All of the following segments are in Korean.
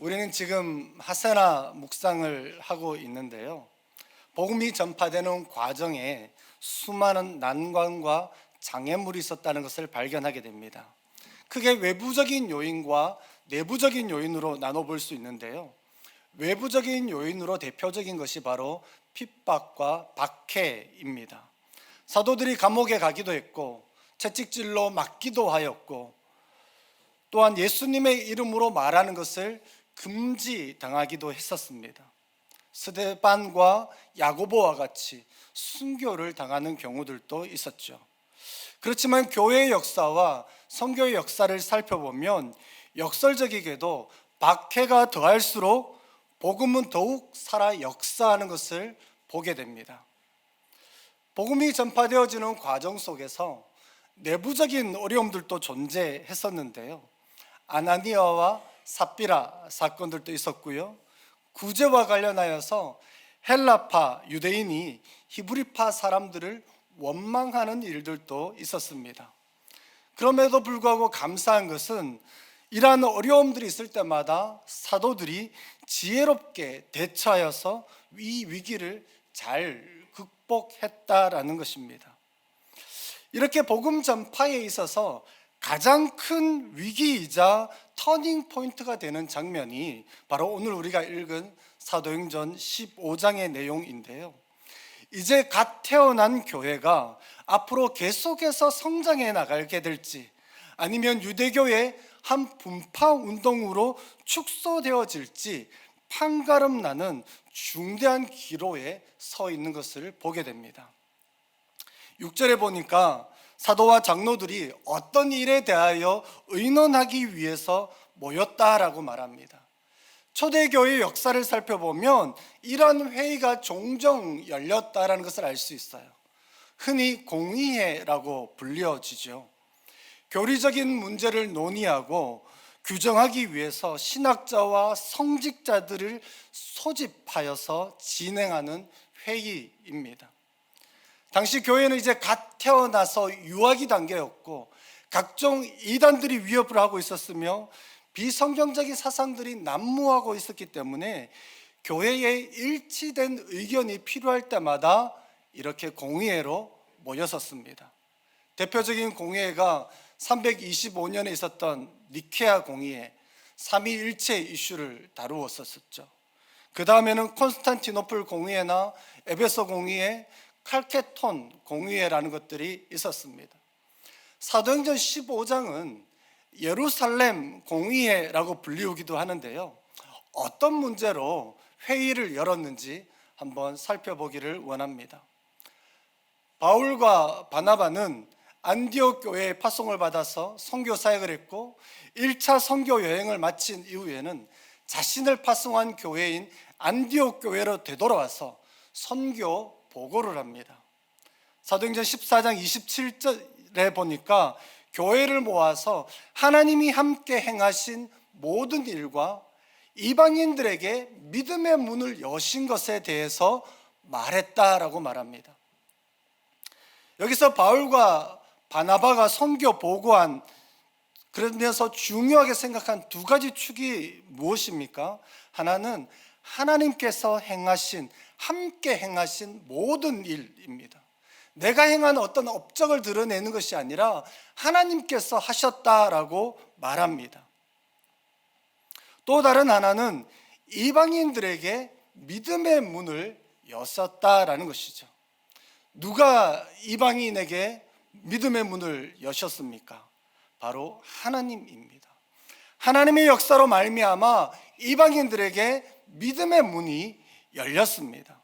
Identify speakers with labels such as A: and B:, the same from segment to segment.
A: 우리는 지금 하세나 묵상을 하고 있는데요. 복음이 전파되는 과정에 수많은 난관과 장애물이 있었다는 것을 발견하게 됩니다. 크게 외부적인 요인과 내부적인 요인으로 나눠볼 수 있는데요. 외부적인 요인으로 대표적인 것이 바로 핍박과 박해입니다. 사도들이 감옥에 가기도 했고 채찍질로 맞기도 하였고, 또한 예수님의 이름으로 말하는 것을 금지당하기도 했었습니다. 스데반과 야고보와 같이 순교를 당하는 경우들도 있었죠. 그렇지만 교회의 역사와 선교의 역사를 살펴보면 역설적이게도 박해가 더할수록 복음은 더욱 살아 역사하는 것을 보게 됩니다. 복음이 전파되어지는 과정 속에서 내부적인 어려움들도 존재했었는데요. 아나니아와 삽비라 사건들도 있었고요. 구제와 관련하여서 헬라파 유대인이 히브리파 사람들을 원망하는 일들도 있었습니다. 그럼에도 불구하고 감사한 것은 이러한 어려움들이 있을 때마다 사도들이 지혜롭게 대처하여서 이 위기를 잘 극복했다라는 것입니다. 이렇게 복음 전파에 있어서 가장 큰 위기이자 터닝 포인트가 되는 장면이 바로 오늘 우리가 읽은 사도행전 15장의 내용인데요. 이제 갓 태어난 교회가 앞으로 계속해서 성장해 나가게 될지, 아니면 유대교의 한 분파 운동으로 축소되어질지 판가름 나는 중대한 기로에 서 있는 것을 보게 됩니다. 6절에 보니까 사도와 장로들이 어떤 일에 대하여 의논하기 위해서 모였다라고 말합니다. 초대교회의 역사를 살펴보면 이러한 회의가 종종 열렸다라는 것을 알 수 있어요. 흔히 공의회라고 불려지죠. 교리적인 문제를 논의하고 규정하기 위해서 신학자와 성직자들을 소집하여서 진행하는 회의입니다. 당시 교회는 이제 갓 태어나서 유아기 단계였고 각종 이단들이 위협을 하고 있었으며 비성경적인 사상들이 난무하고 있었기 때문에 교회에 일치된 의견이 필요할 때마다 이렇게 공의회로 모였었습니다. 대표적인 공의회가 325년에 있었던 니케아 공의회, 삼위일체 이슈를 다루었었죠. 그 다음에는 콘스탄티노플 공의회나 에베소 공의회, 칼케톤 공의회라는 것들이 있었습니다. 사도행전 15장은 예루살렘 공의회라고 불리우기도 하는데요. 어떤 문제로 회의를 열었는지 한번 살펴보기를 원합니다. 바울과 바나바는 안디옥 교회의 파송을 받아서 선교 사역을 했고 1차 선교 여행을 마친 이후에는 자신을 파송한 교회인 안디옥 교회로 되돌아와서 선교 보고를 합니다. 사도행전 14장 27절에 보니까 교회를 모아서 하나님이 함께 행하신 모든 일과 이방인들에게 믿음의 문을 여신 것에 대해서 말했다라고 말합니다. 여기서 바울과 바나바가 선교 보고한, 그러면서 중요하게 생각한 두 가지 축이 무엇입니까? 하나는 하나님께서 행하신, 함께 행하신 모든 일입니다. 내가 행한 어떤 업적을 드러내는 것이 아니라 하나님께서 하셨다라고 말합니다. 또 다른 하나는 이방인들에게 믿음의 문을 여셨다라는 것이죠. 누가 이방인에게 믿음의 문을 여셨습니까? 바로 하나님입니다. 하나님의 역사로 말미암아 이방인들에게 믿음의 문이 열렸습니다.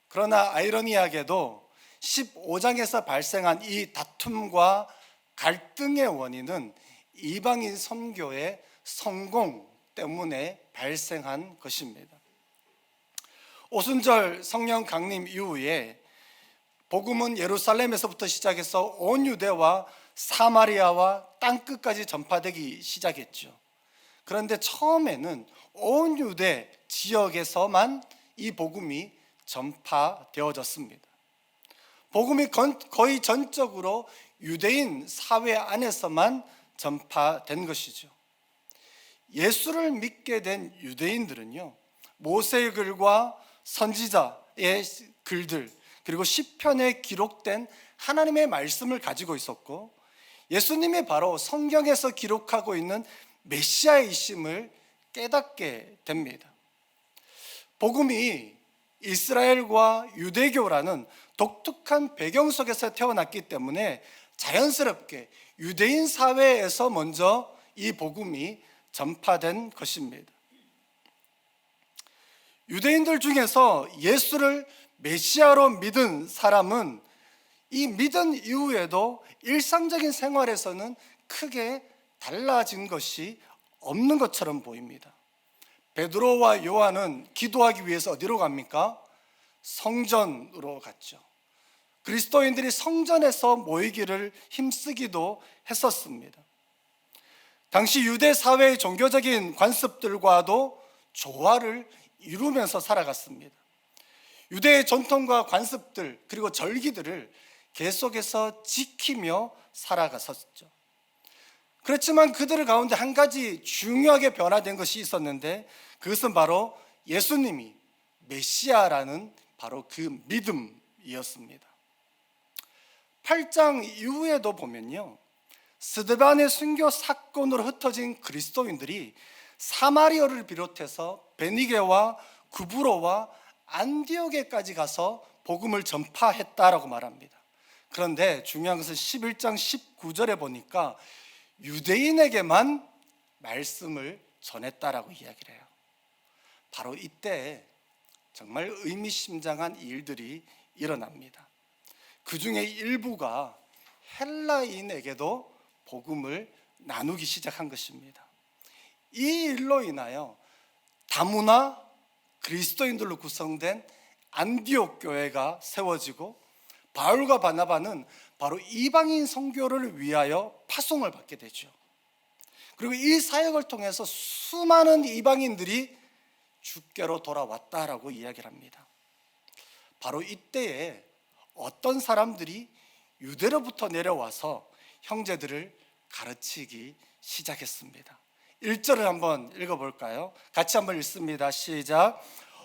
A: 그러나 아이러니하게도 15장에서 발생한 이 다툼과 갈등의 원인은 이방인 선교의 성공 때문에 발생한 것입니다. 오순절 성령 강림 이후에 복음은 예루살렘에서부터 시작해서 온 유대와 사마리아와 땅끝까지 전파되기 시작했죠. 그런데 처음에는 온 유대 지역에서만 이 복음이 전파되어졌습니다. 복음이 거의 전적으로 유대인 사회 안에서만 전파된 것이죠. 예수를 믿게 된 유대인들은요, 모세의 글과 선지자의 글들, 그리고 시편에 기록된 하나님의 말씀을 가지고 있었고, 예수님이 바로 성경에서 기록하고 있는 메시아이심을 깨닫게 됩니다. 복음이 이스라엘과 유대교라는 독특한 배경 속에서 태어났기 때문에 자연스럽게 유대인 사회에서 먼저 이 복음이 전파된 것입니다. 유대인들 중에서 예수를 메시아로 믿은 사람은 이 믿은 이후에도 일상적인 생활에서는 크게 달라진 것이 없는 것처럼 보입니다. 베드로와 요한은 기도하기 위해서 어디로 갑니까? 성전으로 갔죠. 그리스도인들이 성전에서 모이기를 힘쓰기도 했었습니다. 당시 유대 사회의 종교적인 관습들과도 조화를 이루면서 살아갔습니다. 유대의 전통과 관습들 그리고 절기들을 계속해서 지키며 살아갔었죠. 그렇지만 그들 가운데 한 가지 중요하게 변화된 것이 있었는데, 그것은 바로 예수님이 메시아라는 바로 그 믿음이었습니다. 8장 이후에도 보면요, 스데반의 순교 사건으로 흩어진 그리스도인들이 사마리아를 비롯해서 베니게와 구브로와 안디옥에까지 가서 복음을 전파했다라고 말합니다. 그런데 중요한 것은 11장 19절에 보니까 유대인에게만 말씀을 전했다라고 이야기를 해요. 바로 이때 정말 의미심장한 일들이 일어납니다. 그 중에 일부가 헬라인에게도 복음을 나누기 시작한 것입니다. 이 일로 인하여 다문화 그리스도인들로 구성된 안디옥 교회가 세워지고, 바울과 바나바는 바로 이방인 선교를 위하여 파송을 받게 되죠. 그리고 이 사역을 통해서 수많은 이방인들이 주께로 돌아왔다라고 이야기를 합니다. 바로 이때에 어떤 사람들이 유대로부터 내려와서 형제들을 가르치기 시작했습니다. 1절을 한번 읽어볼까요? 같이 한번 읽습니다. 시작.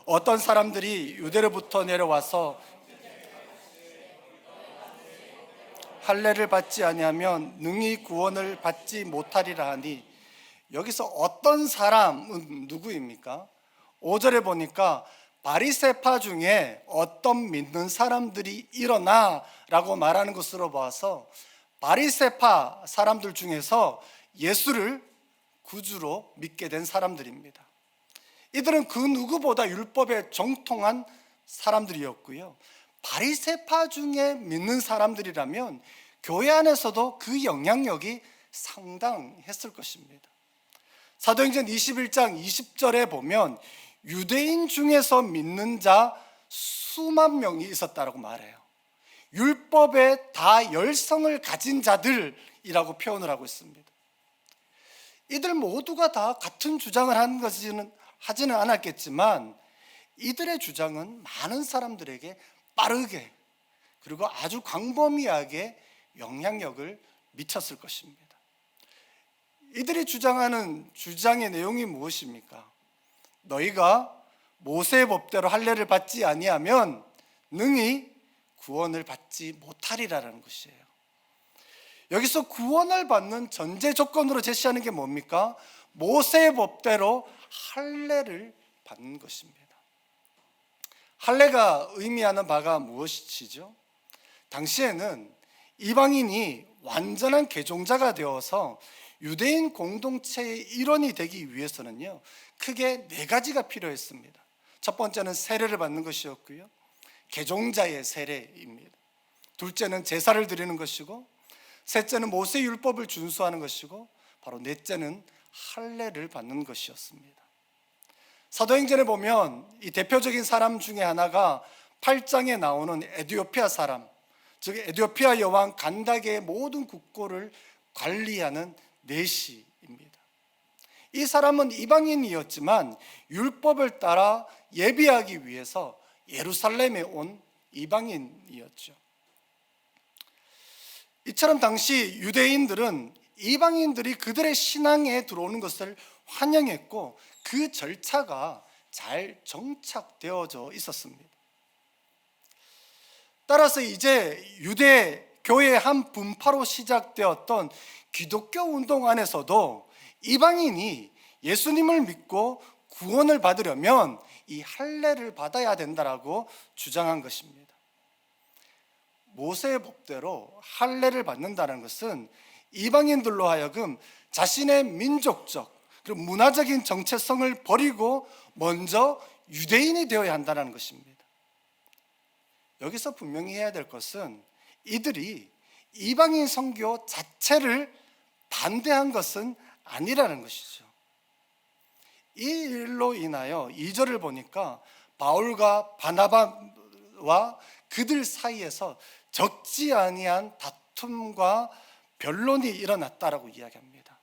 A: 어떤 사람들이 유대로부터 내려와서 할례를 받지 아니하면 능히 구원을 받지 못하리라 하니, 여기서 어떤 사람은 누구입니까? 5절에 보니까 바리새파 중에 어떤 믿는 사람들이 일어나 라고 말하는 것으로 봐서 바리새파 사람들 중에서 예수를 구주로 믿게 된 사람들입니다. 이들은 그 누구보다 율법에 정통한 사람들이었고요, 바리새파 중에 믿는 사람들이라면 교회 안에서도 그 영향력이 상당했을 것입니다. 사도행전 21장 20절에 보면 유대인 중에서 믿는 자 수만 명이 있었다고 말해요. 율법에 다 열성을 가진 자들이라고 표현을 하고 있습니다. 이들 모두가 다 같은 주장을 하지는 않았겠지만, 이들의 주장은 많은 사람들에게 빠르게 그리고 아주 광범위하게 영향력을 미쳤을 것입니다. 이들이 주장하는 주장의 내용이 무엇입니까? 너희가 모세의 법대로 할례를 받지 아니하면 능히 구원을 받지 못하리라는 것이에요. 여기서 구원을 받는 전제 조건으로 제시하는 게 뭡니까? 모세의 법대로 할례를 받는 것입니다. 할례가 의미하는 바가 무엇이죠? 당시에는 이방인이 완전한 개종자가 되어서 유대인 공동체의 일원이 되기 위해서는요, 크게 4가지가 필요했습니다. 첫 번째는 세례를 받는 것이었고요, 개종자의 세례입니다. 둘째는 제사를 드리는 것이고, 셋째는 모세 율법을 준수하는 것이고, 바로 넷째는 할례를 받는 것이었습니다. 사도행전에 보면 이 대표적인 사람 중에 하나가 8장에 나오는 에티오피아 사람, 즉 에티오피아 여왕 간다게의 모든 국고를 관리하는 내시입니다. 이 사람은 이방인이었지만 율법을 따라 예비하기 위해서 예루살렘에 온 이방인이었죠. 이처럼 당시 유대인들은 이방인들이 그들의 신앙에 들어오는 것을 환영했고 그 절차가 잘 정착되어져 있었습니다. 따라서 이제 유대 교회의 한 분파로 시작되었던 기독교 운동 안에서도 이방인이 예수님을 믿고 구원을 받으려면 이 할례를 받아야 된다라고 주장한 것입니다. 모세의 법대로 할례를 받는다는 것은 이방인들로 하여금 자신의 민족적 그리고 문화적인 정체성을 버리고 먼저 유대인이 되어야 한다는 것입니다. 여기서 분명히 해야 될 것은 이들이 이방인 선교 자체를 반대한 것은 아니라는 것이죠. 이 일로 인하여 2절을 보니까 바울과 바나바와 그들 사이에서 적지 아니한 다툼과 변론이 일어났다라고 이야기합니다.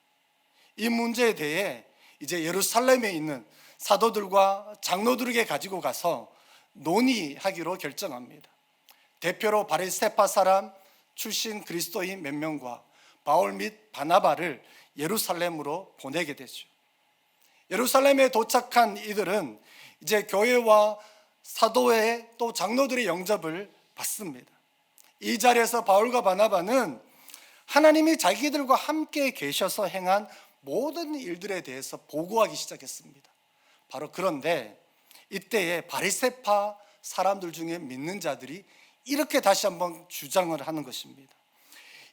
A: 이 문제에 대해 이제 예루살렘에 있는 사도들과 장로들에게 가지고 가서 논의하기로 결정합니다. 대표로 바리새파 사람 출신 그리스도인 몇 명과 바울 및 바나바를 예루살렘으로 보내게 되죠. 예루살렘에 도착한 이들은 이제 교회와 사도회 또 장로들의 영접을 받습니다. 이 자리에서 바울과 바나바는 하나님이 자기들과 함께 계셔서 행한 모든 일들에 대해서 보고하기 시작했습니다. 바로 그런데 이때에 바리새파 사람들 중에 믿는 자들이 이렇게 다시 한번 주장을 하는 것입니다.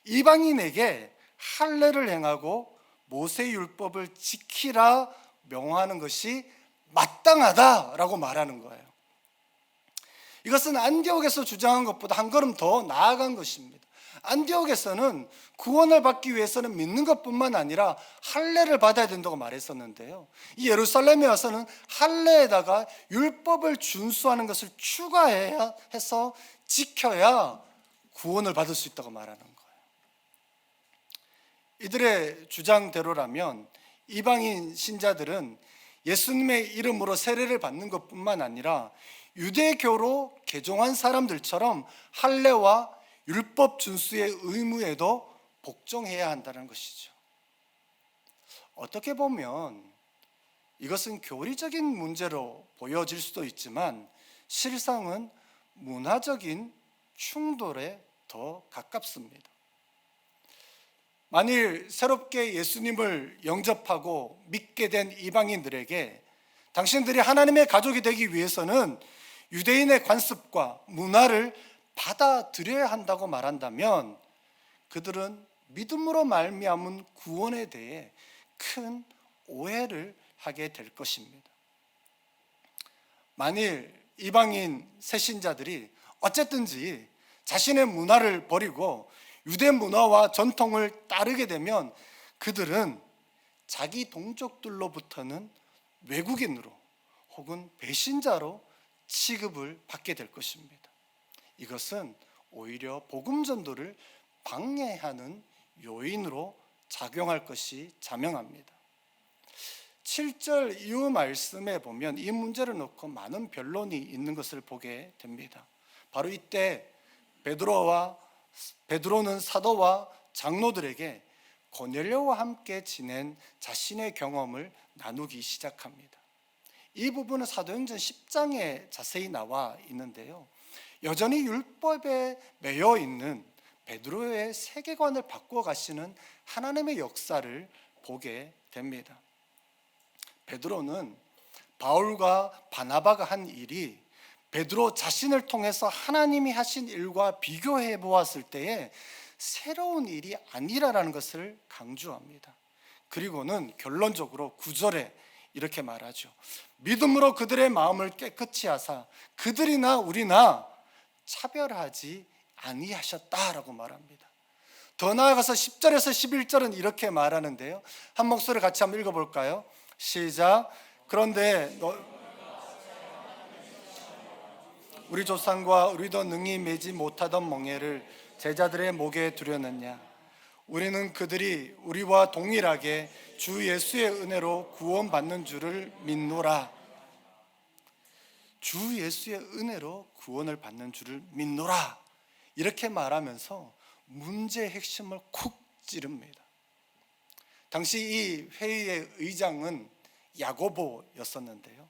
A: 이방인에게 할례를 행하고 모세 율법을 지키라 명하는 것이 마땅하다라고 말하는 거예요. 이것은 안디옥에서 주장한 것보다 한 걸음 더 나아간 것입니다. 안디옥에서는 구원을 받기 위해서는 믿는 것뿐만 아니라 할례를 받아야 된다고 말했었는데요, 이 예루살렘에 와서는 할례에다가 율법을 준수하는 것을 추가해야 해서 지켜야 구원을 받을 수 있다고 말하는 거예요. 이들의 주장대로라면 이방인 신자들은 예수님의 이름으로 세례를 받는 것뿐만 아니라 유대교로 개종한 사람들처럼 할례와 율법 준수의 의무에도 복종해야 한다는 것이죠. 어떻게 보면 이것은 교리적인 문제로 보여질 수도 있지만 실상은 문화적인 충돌에 더 가깝습니다. 만일 새롭게 예수님을 영접하고 믿게 된 이방인들에게 당신들이 하나님의 가족이 되기 위해서는 유대인의 관습과 문화를 받아들여야 한다고 말한다면 그들은 믿음으로 말미암은 구원에 대해 큰 오해를 하게 될 것입니다. 만일 이방인 새신자들이 어쨌든지 자신의 문화를 버리고 유대 문화와 전통을 따르게 되면 그들은 자기 동족들로부터는 외국인으로 혹은 배신자로 취급을 받게 될 것입니다. 이것은 오히려 복음 전도를 방해하는 요인으로 작용할 것이 자명합니다. 7절 이후 말씀에 보면 이 문제를 놓고 많은 변론이 있는 것을 보게 됩니다. 바로 이때 베드로는 사도와 장로들에게 고넬료와 함께 지낸 자신의 경험을 나누기 시작합니다. 이 부분은 사도행전 10장에 자세히 나와 있는데요, 여전히 율법에 매여 있는 베드로의 세계관을 바꿔 가시는 하나님의 역사를 보게 됩니다. 베드로는 바울과 바나바가 한 일이 베드로 자신을 통해서 하나님이 하신 일과 비교해 보았을 때에 새로운 일이 아니라는 것을 강조합니다. 그리고는 결론적으로 9절에 이렇게 말하죠. 믿음으로 그들의 마음을 깨끗이 하사 그들이나 우리나 차별하지 아니하셨다라고 말합니다. 더 나아가서 10절에서 11절은 이렇게 말하는데요, 한 목소리 같이 한번 읽어볼까요? 시작. 그런데 우리 조상과 우리도 능히 매지 못하던 멍에를 제자들의 목에 두려느냐. 우리는 그들이 우리와 동일하게 주 예수의 은혜로 구원받는 줄을 믿노라. 주 예수의 은혜로 구원을 받는 줄을 믿노라, 이렇게 말하면서 문제의 핵심을 콕 찌릅니다. 당시 이 회의의 의장은 야고보였었는데요.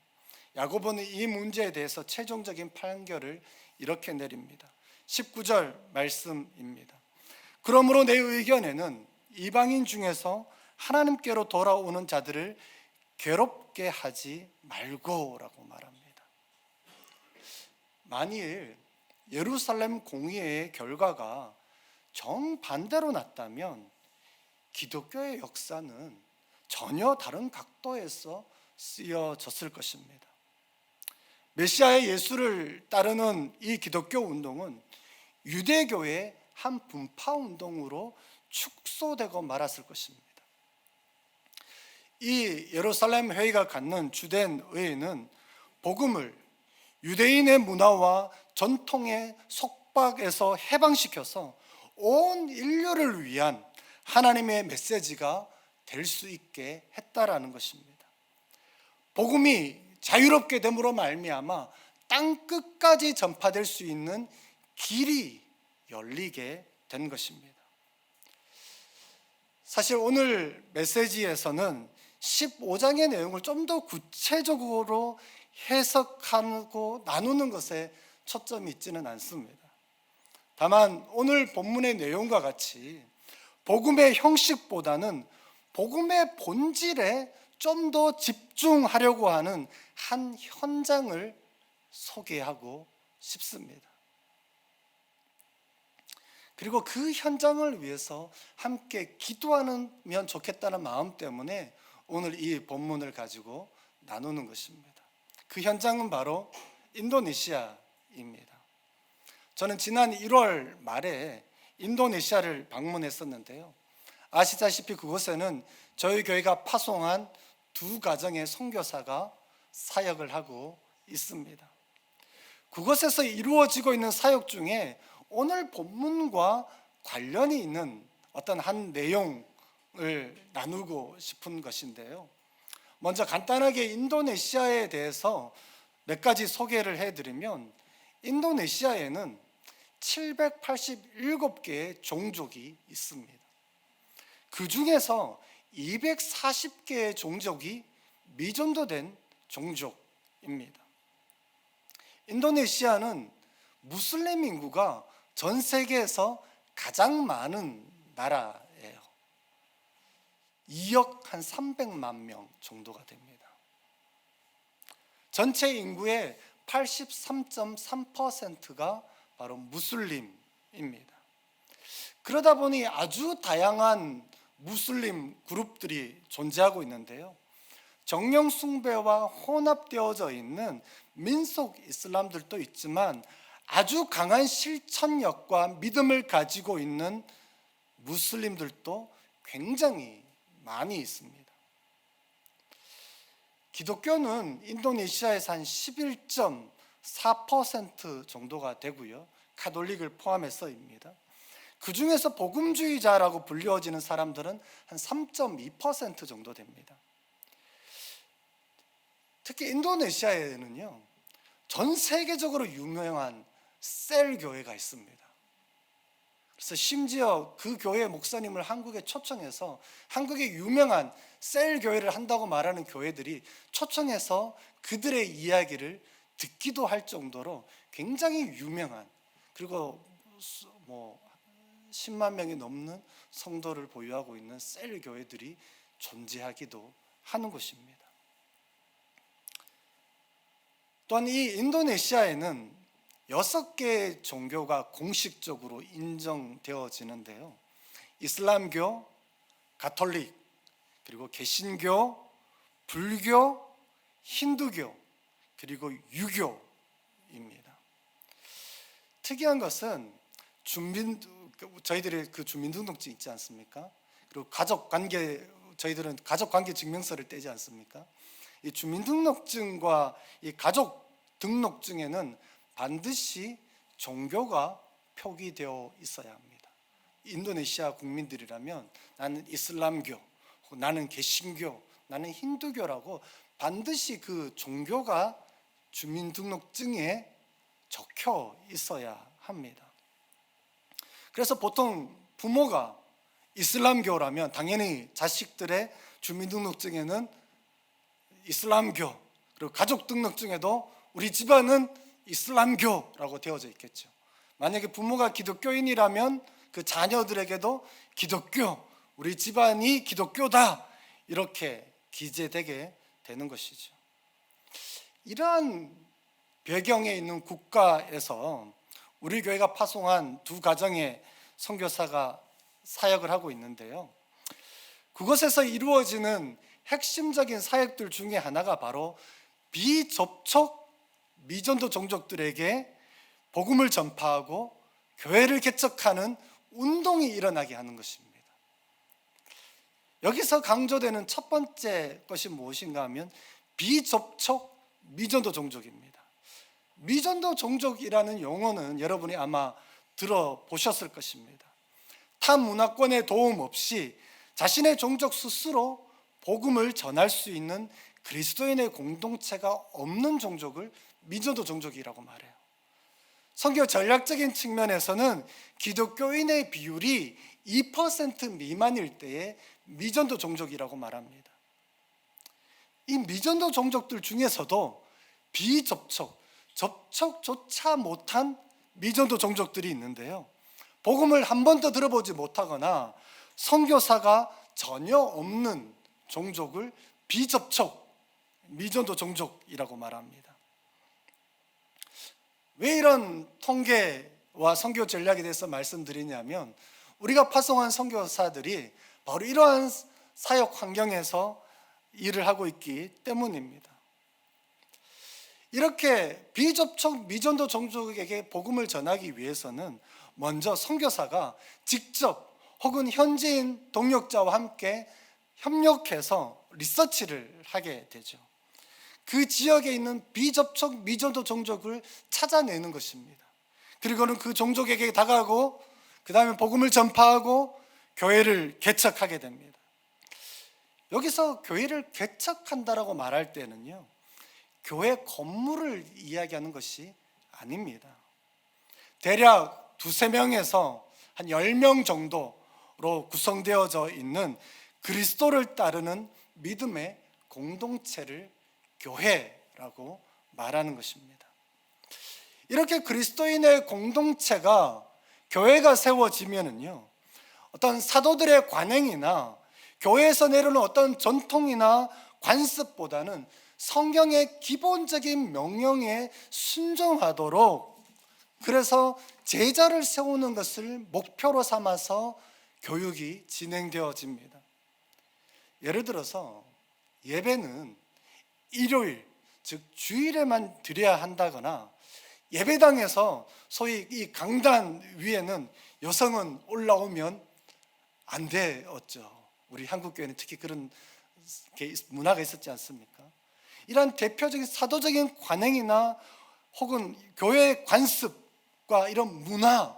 A: 야고보는 이 문제에 대해서 최종적인 판결을 이렇게 내립니다. 19절 말씀입니다. 그러므로 내 의견에는 이방인 중에서 하나님께로 돌아오는 자들을 괴롭게 하지 말고라고 말합니다. 만일 예루살렘 공의회의 결과가 정반대로 났다면 기독교의 역사는 전혀 다른 각도에서 쓰여졌을 것입니다. 메시아의 예수를 따르는 이 기독교 운동은 유대교의 한 분파 운동으로 축소되고 말았을 것입니다. 이 예루살렘 회의가 갖는 주된 의의는 복음을 유대인의 문화와 전통의 속박에서 해방시켜서 온 인류를 위한 하나님의 메시지가 될 수 있게 했다라는 것입니다. 복음이 자유롭게 됨으로 말미암아 땅 끝까지 전파될 수 있는 길이 열리게 된 것입니다. 사실 오늘 메시지에서는 15장의 내용을 좀 더 구체적으로 해석하고 나누는 것에 초점이 있지는 않습니다. 다만 오늘 본문의 내용과 같이 복음의 형식보다는 복음의 본질에 좀 더 집중하려고 하는 한 현장을 소개하고 싶습니다. 그리고 그 현장을 위해서 함께 기도하면 좋겠다는 마음 때문에 오늘 이 본문을 가지고 나누는 것입니다. 그 현장은 바로 인도네시아입니다. 저는 지난 1월 말에 인도네시아를 방문했었는데요. 아시다시피 그곳에는 저희 교회가 파송한 2가정의 선교사가 사역을 하고 있습니다. 그곳에서 이루어지고 있는 사역 중에 오늘 본문과 관련이 있는 어떤 한 내용을 나누고 싶은 것인데요. 먼저 간단하게 인도네시아에 대해서 몇 가지 소개를 해드리면, 인도네시아에는 787개의 종족이 있습니다. 그 중에서 240개의 종족이 미전도된 종족입니다. 인도네시아는 무슬림 인구가 전 세계에서 가장 많은 나라예요. 2억 한 300만 명 정도가 됩니다. 전체 인구의 83.3%가 바로 무슬림입니다. 그러다 보니 아주 다양한 무슬림 그룹들이 존재하고 있는데요. 정령 숭배와 혼합되어져 있는 민속 이슬람들도 있지만 아주 강한 실천력과 믿음을 가지고 있는 무슬림들도 굉장히 많이 있습니다. 기독교는 인도네시아에서 한 11.4% 정도가 되고요. 가톨릭을 포함해서입니다. 그 중에서 복음주의자라고 불리워지는 사람들은 한 3.2% 정도 됩니다. 특히 인도네시아에는요, 전 세계적으로 유명한 셀 교회가 있습니다. 그래서 심지어 그 교회 목사님을 한국에 초청해서 한국의 유명한 셀 교회를 한다고 말하는 교회들이 초청해서 그들의 이야기를 듣기도 할 정도로 굉장히 유명한, 그리고 10만 명이 넘는 성도를 보유하고 있는 셀 교회들이 존재하기도 하는 곳입니다. 또한 이 인도네시아에는 6개의 종교가 공식적으로 인정되어지는데요. 이슬람교, 가톨릭, 그리고 개신교, 불교, 힌두교, 그리고 유교입니다. 특이한 것은 저희들의 그 주민등록증 있지 않습니까? 그리고 가족관계, 저희들은 가족관계 증명서를 떼지 않습니까? 이 주민등록증과 이 가족등록증에는 반드시 종교가 표기되어 있어야 합니다. 인도네시아 국민들이라면 나는 이슬람교, 나는 개신교, 나는 힌두교라고 반드시 그 종교가 주민등록증에 적혀 있어야 합니다. 그래서 보통 부모가 이슬람교라면 당연히 자식들의 주민등록증에는 이슬람교, 그리고 가족등록증에도 우리 집안은 이슬람교라고 되어져 있겠죠. 만약에 부모가 기독교인이라면 그 자녀들에게도 기독교, 우리 집안이 기독교다, 이렇게 기재되게 되는 것이죠. 이러한 배경에 있는 국가에서 우리 교회가 파송한 두 가정의 선교사가 사역을 하고 있는데요, 그곳에서 이루어지는 핵심적인 사역들 중에 하나가 바로 비접촉 미전도 종족들에게 복음을 전파하고 교회를 개척하는 운동이 일어나게 하는 것입니다. 여기서 강조되는 첫 번째 것이 무엇인가 하면 비접촉 미전도 종족입니다. 미전도 종족이라는 용어는 여러분이 아마 들어보셨을 것입니다. 타 문화권의 도움 없이 자신의 종족 스스로 복음을 전할 수 있는 그리스도인의 공동체가 없는 종족을 미전도 종족이라고 말해요. 선교 전략적인 측면에서는 기독교인의 비율이 2% 미만일 때에 미전도 종족이라고 말합니다. 이 미전도 종족들 중에서도 비접촉, 접촉조차 못한 미전도 종족들이 있는데요, 복음을 한 번도 들어보지 못하거나 선교사가 전혀 없는 종족을 비접촉 미전도 종족이라고 말합니다. 왜 이런 통계와 선교 전략에 대해서 말씀드리냐면, 우리가 파송한 선교사들이 바로 이러한 사역 환경에서 일을 하고 있기 때문입니다. 이렇게 비접촉 미전도 종족에게 복음을 전하기 위해서는 먼저 선교사가 직접 혹은 현지인 동역자와 함께 협력해서 리서치를 하게 되죠. 그 지역에 있는 비접촉 미전도 종족을 찾아내는 것입니다. 그리고는 그 종족에게 다가가고 그 다음에 복음을 전파하고 교회를 개척하게 됩니다. 여기서 교회를 개척한다라고 말할 때는요, 교회 건물을 이야기하는 것이 아닙니다. 대략 2-3명에서 한 10명 정도로 구성되어져 있는 그리스도를 따르는 믿음의 공동체를 교회라고 말하는 것입니다. 이렇게 그리스도인의 공동체가, 교회가 세워지면은요, 어떤 사도들의 관행이나 교회에서 내려오는 어떤 전통이나 관습보다는 성경의 기본적인 명령에 순종하도록, 그래서 제자를 세우는 것을 목표로 삼아서 교육이 진행되어집니다. 예를 들어서 예배는 일요일, 즉 주일에만 드려야 한다거나, 예배당에서 소위 이 강단 위에는 여성은 올라오면 안 되었죠. 우리 한국교회는 특히 그런 문화가 있었지 않습니까? 이런 대표적인 사도적인 관행이나 혹은 교회의 관습과 이런 문화,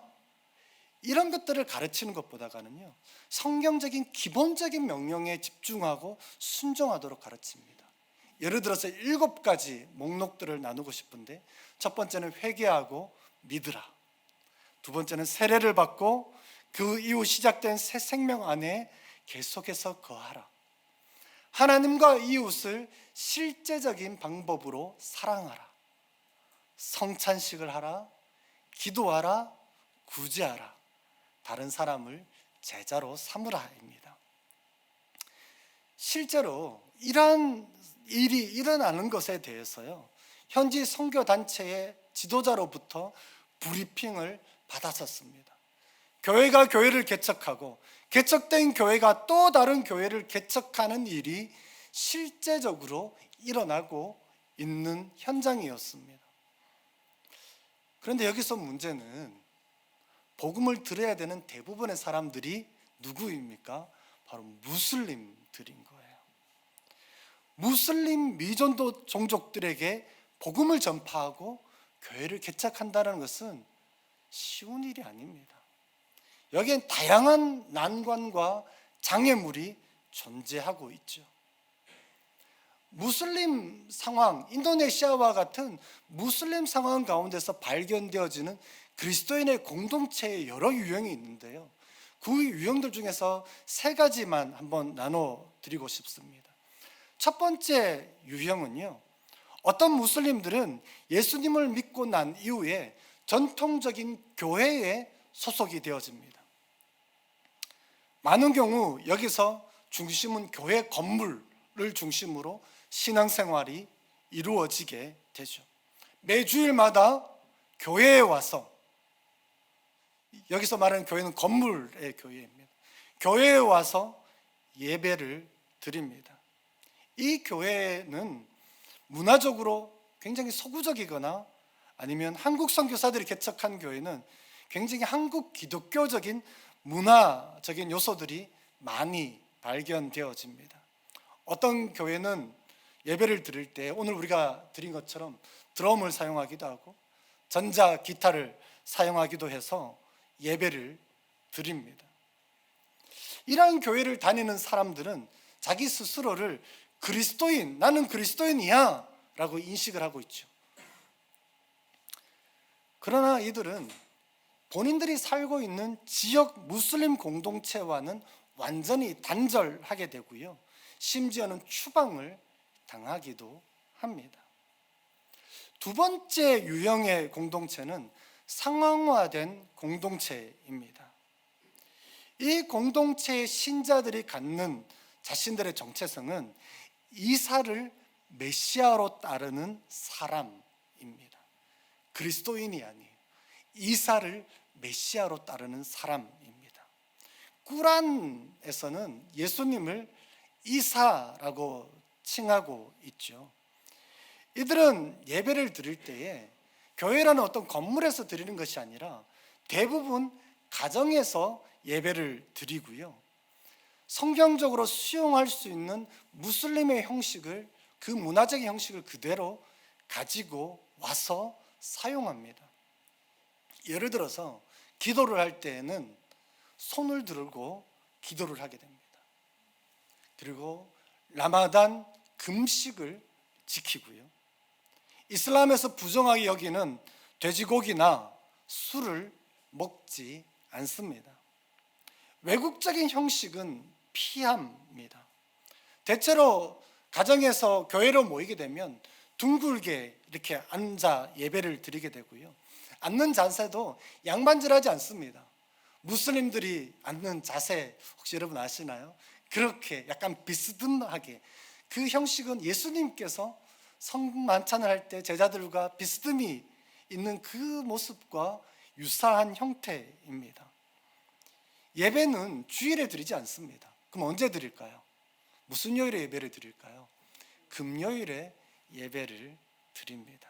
A: 이런 것들을 가르치는 것보다는요, 성경적인 기본적인 명령에 집중하고 순종하도록 가르칩니다. 예를 들어서 7가지 목록들을 나누고 싶은데, 첫 번째는 회개하고 믿으라, 두 번째는 세례를 받고 그 이후 시작된 새 생명 안에 계속해서 거하라, 하나님과 이웃을 실제적인 방법으로 사랑하라, 성찬식을 하라, 기도하라, 구제하라, 다른 사람을 제자로 삼으라입니다. 실제로 이러한 일이 일어나는 것에 대해서요, 현지 선교단체의 지도자로부터 브리핑을 받았었습니다. 교회가 교회를 개척하고 개척된 교회가 또 다른 교회를 개척하는 일이 실제적으로 일어나고 있는 현장이었습니다. 그런데 여기서 문제는 복음을 들어야 되는 대부분의 사람들이 누구입니까? 바로 무슬림들인 거예요. 무슬림 미전도 종족들에게 복음을 전파하고 교회를 개척한다는 것은 쉬운 일이 아닙니다. 여기엔 다양한 난관과 장애물이 존재하고 있죠. 무슬림 상황, 인도네시아와 같은 무슬림 상황 가운데서 발견되어지는 그리스도인의 공동체의 여러 유형이 있는데요, 그 유형들 중에서 세 가지만 한번 나눠 드리고 싶습니다. 첫 번째 유형은요, 어떤 무슬림들은 예수님을 믿고 난 이후에 전통적인 교회에 소속이 되어집니다. 많은 경우 여기서 중심은 교회 건물을 중심으로 신앙생활이 이루어지게 되죠. 매주일마다 교회에 와서, 여기서 말하는 교회는 건물의 교회입니다. 교회에 와서 예배를 드립니다. 이 교회는 문화적으로 굉장히 서구적이거나 아니면 한국 선교사들이 개척한 교회는 굉장히 한국 기독교적인 문화적인 요소들이 많이 발견되어집니다. 어떤 교회는 예배를 드릴 때 오늘 우리가 드린 것처럼 드럼을 사용하기도 하고 전자 기타를 사용하기도 해서 예배를 드립니다. 이러한 교회를 다니는 사람들은 자기 스스로를 그리스도인, 나는 그리스도인이야 라고 인식을 하고 있죠. 그러나 이들은 본인들이 살고 있는 지역 무슬림 공동체와는 완전히 단절하게 되고요, 심지어는 추방을 당하기도 합니다. 두 번째 유형의 공동체는 상황화된 공동체입니다. 이 공동체의 신자들이 갖는 자신들의 정체성은 이사를 메시아로 따르는 사람입니다. 그리스도인이 아니에요. 이사를 메시아로 따르는 사람입니다. 꾸란에서는 예수님을 이사라고 칭하고 있죠. 이들은 예배를 드릴 때에 교회라는 어떤 건물에서 드리는 것이 아니라 대부분 가정에서 예배를 드리고요, 성경적으로 수용할 수 있는 무슬림의 형식을, 그 문화적인 형식을 그대로 가지고 와서 사용합니다. 예를 들어서 기도를 할 때에는 손을 들고 기도를 하게 됩니다. 그리고 라마단 금식을 지키고요, 이슬람에서 부정하게 여기는 돼지고기나 술을 먹지 않습니다. 외국적인 형식은 피합니다. 대체로 가정에서 교회로 모이게 되면 둥글게 이렇게 앉아 예배를 드리게 되고요, 앉는 자세도 양반질하지 않습니다. 무슬림들이 앉는 자세 혹시 여러분 아시나요? 그렇게 약간 비스듬하게, 그 형식은 예수님께서 성만찬을 할 때 제자들과 비스듬히 있는 그 모습과 유사한 형태입니다. 예배는 주일에 드리지 않습니다. 그럼 언제 드릴까요? 무슨 요일에 예배를 드릴까요? 금요일에 예배를 드립니다.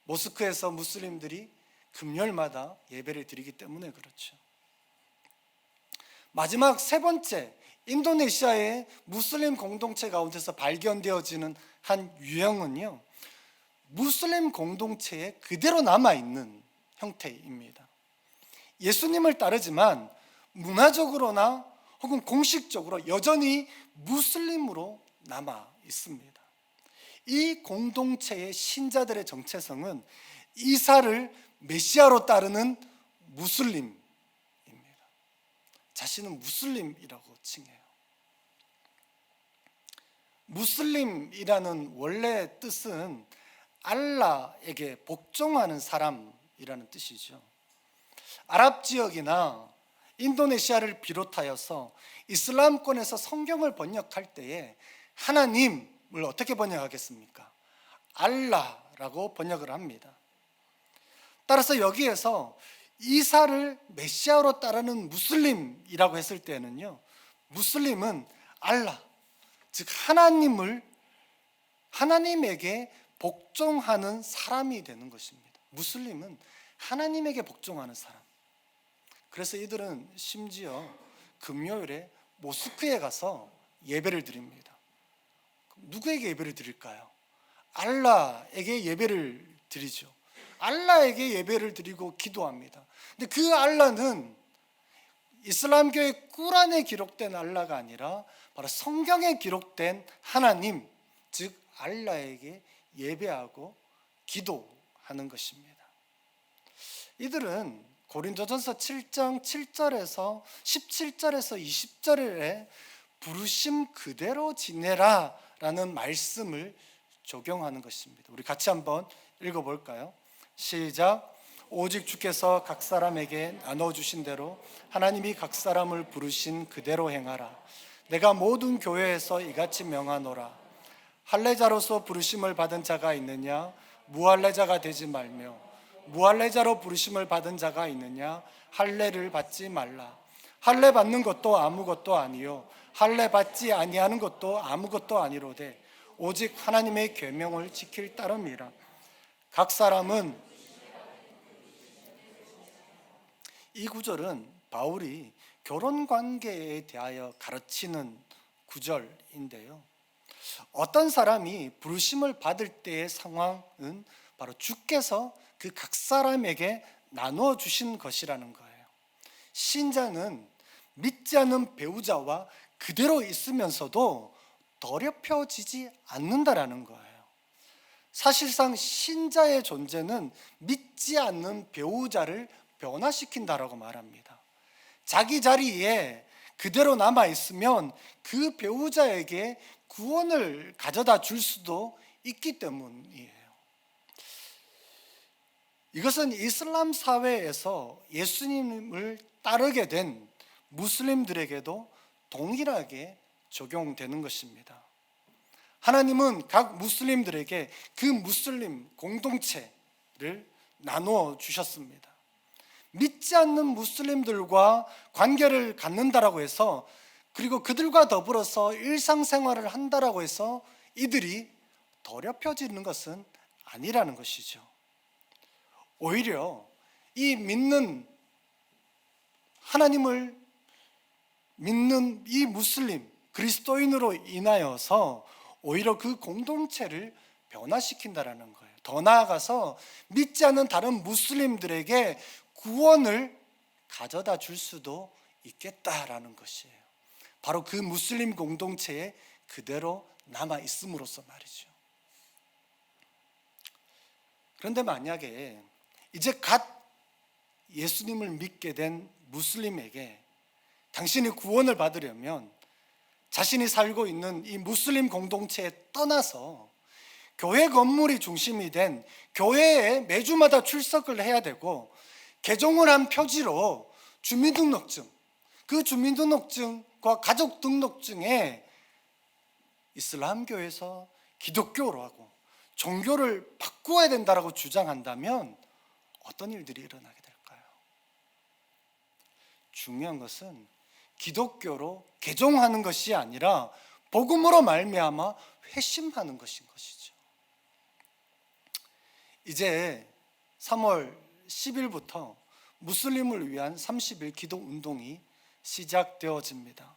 A: 모스크에서 무슬림들이 금요일마다 예배를 드리기 때문에 그렇죠. 마지막 세 번째, 인도네시아의 무슬림 공동체 가운데서 발견되어지는 한 유형은요, 무슬림 공동체에 그대로 남아있는 형태입니다. 예수님을 따르지만 문화적으로나 혹은 공식적으로 여전히 무슬림으로 남아 있습니다. 이 공동체의 신자들의 정체성은 이사를 메시아로 따르는 무슬림입니다. 자신은 무슬림이라고 칭해요. 무슬림이라는 원래 뜻은 알라에게 복종하는 사람이라는 뜻이죠. 아랍 지역이나 인도네시아를 비롯하여서 이슬람권에서 성경을 번역할 때에 하나님을 어떻게 번역하겠습니까? 알라라고 번역을 합니다. 따라서 여기에서 이사를 메시아로 따르는 무슬림이라고 했을 때는요, 무슬림은 알라, 즉 하나님에게 복종하는 사람이 되는 것입니다. 무슬림은 하나님에게 복종하는 사람. 그래서 이들은 심지어 금요일에 모스크에 가서 예배를 드립니다. 누구에게 예배를 드릴까요? 알라에게 예배를 드리죠. 알라에게 예배를 드리고 기도합니다. 근데 그 알라는 이슬람교의 꾸란에 기록된 알라가 아니라 바로 성경에 기록된 하나님, 즉 알라에게 예배하고 기도하는 것입니다. 이들은 고린도전서 7장 7절에서 17절에서 20절에 부르심 그대로 지내라 라는 말씀을 적용하는 것입니다. 우리 같이 한번 읽어볼까요? 시작. 오직 주께서 각 사람에게 나눠주신 대로 하나님이 각 사람을 부르신 그대로 행하라. 내가 모든 교회에서 이같이 명하노라. 할례자로서 부르심을 받은 자가 있느냐? 무할례자가 되지 말며, 무할례자로 부르심을 받은 자가 있느냐? 할례를 받지 말라. 할례 받는 것도 아무것도 아니요 할례 받지 아니하는 것도 아무것도 아니로되 오직 하나님의 계명을 지킬 따름이라. 각 사람은, 이 구절은 바울이 결혼 관계에 대하여 가르치는 구절인데요, 어떤 사람이 부르심을 받을 때의 상황은 바로 주께서 그 각 사람에게 나누어 주신 것이라는 거예요. 신자는 믿지 않는 배우자와 그대로 있으면서도 더럽혀지지 않는다라는 거예요. 사실상 신자의 존재는 믿지 않는 배우자를 변화시킨다라고 말합니다. 자기 자리에 그대로 남아 있으면 그 배우자에게 구원을 가져다 줄 수도 있기 때문이에요. 이것은 이슬람 사회에서 예수님을 따르게 된 무슬림들에게도 동일하게 적용되는 것입니다. 하나님은 각 무슬림들에게 그 무슬림 공동체를 나누어 주셨습니다. 믿지 않는 무슬림들과 관계를 갖는다라고 해서, 그리고 그들과 더불어서 일상생활을 한다라고 해서 이들이 더럽혀지는 것은 아니라는 것이죠. 오히려 이 믿는, 하나님을 믿는 이 무슬림 그리스도인으로 인하여서 오히려 그 공동체를 변화시킨다라는 거예요. 더 나아가서 믿지 않는 다른 무슬림들에게 구원을 가져다 줄 수도 있겠다라는 것이에요. 바로 그 무슬림 공동체에 그대로 남아 있음으로써 말이죠. 그런데 만약에 이제 갓 예수님을 믿게 된 무슬림에게 당신이 구원을 받으려면 자신이 살고 있는 이 무슬림 공동체에 떠나서 교회 건물이 중심이 된 교회에 매주마다 출석을 해야 되고, 개종을 한 표지로 주민등록증, 그 주민등록증과 가족등록증에 이슬람교에서 기독교로 하고 종교를 바꾸어야 된다라고 주장한다면 어떤 일들이 일어나게 될까요? 중요한 것은 기독교로 개종하는 것이 아니라 복음으로 말미암아 회심하는 것인 것이죠. 이제 3월 10일부터 무슬림을 위한 30일 기도 운동이 시작되어집니다.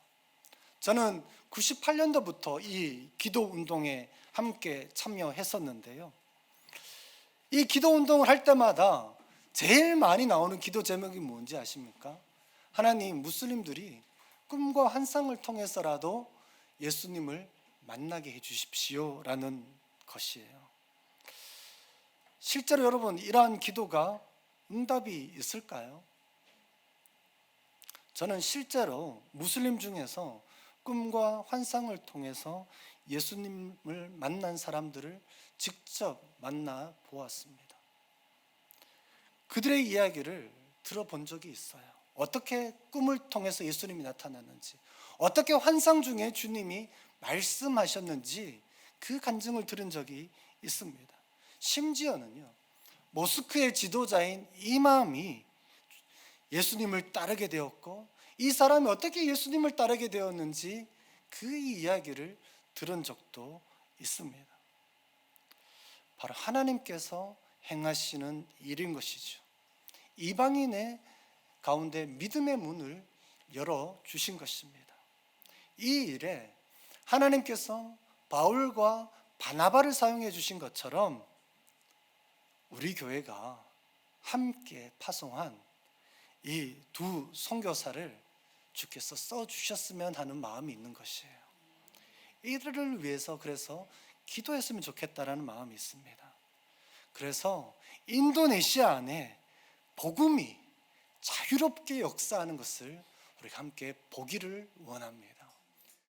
A: 저는 98년도부터 이 기도 운동에 함께 참여했었는데요, 이 기도 운동을 할 때마다 제일 많이 나오는 기도 제목이 뭔지 아십니까? 하나님, 무슬림들이 꿈과 환상을 통해서라도 예수님을 만나게 해주십시오 라는 것이에요. 실제로 여러분, 이러한 기도가 응답이 있을까요? 저는 실제로 무슬림 중에서 꿈과 환상을 통해서 예수님을 만난 사람들을 직접 만나 보았습니다. 그들의 이야기를 들어본 적이 있어요. 어떻게 꿈을 통해서 예수님이 나타났는지, 어떻게 환상 중에 주님이 말씀하셨는지 그 간증을 들은 적이 있습니다. 심지어는요, 모스크의 지도자인 이맘이 예수님을 따르게 되었고, 이 사람이 어떻게 예수님을 따르게 되었는지 그 이야기를 들은 적도 있습니다. 바로 하나님께서 행하시는 일인 것이죠. 이방인의 가운데 믿음의 문을 열어주신 것입니다. 이 일에 하나님께서 바울과 바나바를 사용해 주신 것처럼 우리 교회가 함께 파송한 이 두 선교사를 주께서 써주셨으면 하는 마음이 있는 것이에요. 이들을 위해서 그래서 기도했으면 좋겠다라는 마음이 있습니다. 그래서 인도네시아 안에 복음이 자유롭게 역사하는 것을 우리가 함께 보기를 원합니다.